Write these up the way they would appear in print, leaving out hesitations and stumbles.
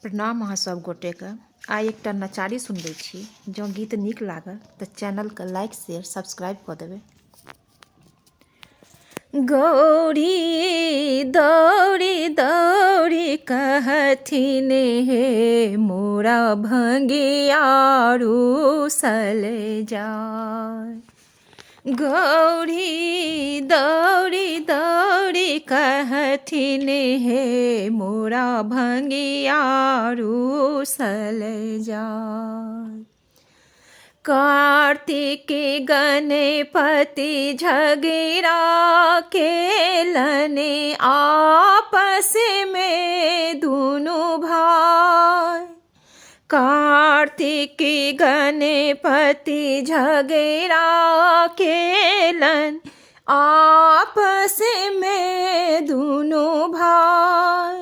प्रणाम अहाँ सब गोटे के। आइ एकटा नचारी सुनबै छी। जँ गीत नीक लागल तऽ चैनल के लाइक शेयर सब्सक्राइब कऽ देबै। गौरी दौड़ी दौड़ी कहथिन हे मोरा भंगिया रूसल जाय। गौरी दौड़ी दौड़ी कहथिन हे मोरा भंगिया रूसल जाय। कार्तिक गणपति झगड़ा केलन आपस में दुनु भाई। कार्तिक गणपति झगड़ा केलन आपस में दुनु भाई।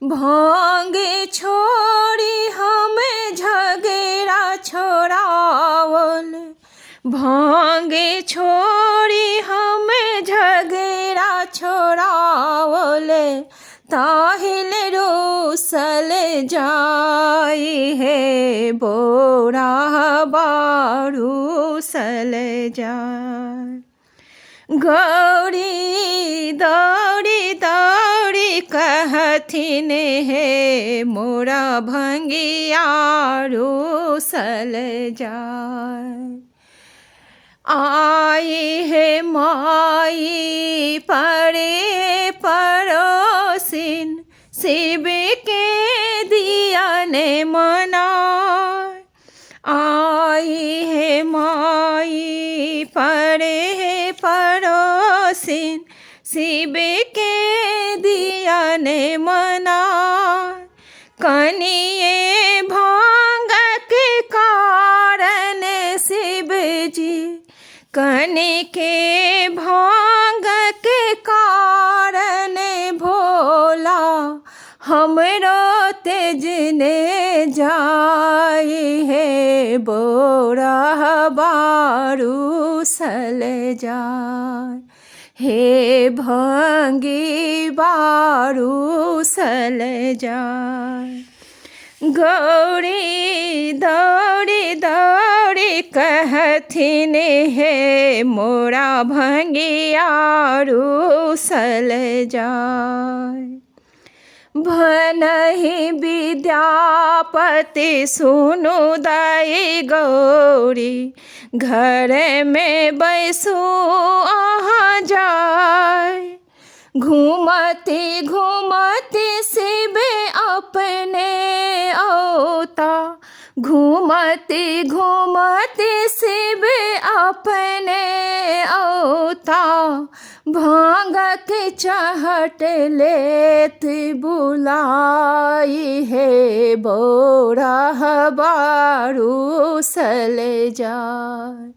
भांग छोड़ी हम झगड़ा छोड़ावल, भांग छोड़ी हम झगड़ा छोड़ावल ताहिल रूसल जाई है बोरा बारूसल जाय। गौरी दौड़ी दौड़ी कहथिन हे मोरा भंगिया रूसल जाय। आई है माई परे पड़ोसिन शिव के दिया ने मनाय। आई है माई परे पड़ोसिन शिव के दिया ने मनाय। कनिए भांग के कारण शिव जी, कनि के भांग के कारण भोला हमरो तेजने जाई है बोरा बारूसल जाय। हे भंगी बारूसल जाय। गौरी दौड़ी दौड़ी कहथिन हे मोरा भंगिया रूसल जाय। भनहि विद्यापति सुनु दाई गौरी, घर में बैसू अहाँ जाय। घूमती घूमती शिव अपने औता, घूमती घूमती शिव अपने औता। भांग के चहट लेत बुलाई है बोरा बारूसल जाय।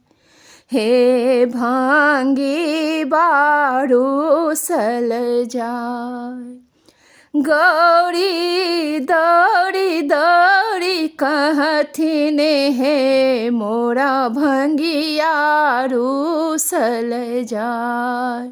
हे भांगी बारूसल जाय। गौरी दौड़ी दौड़ी कहथिन हे मोरा भंगिया रूसल जाय।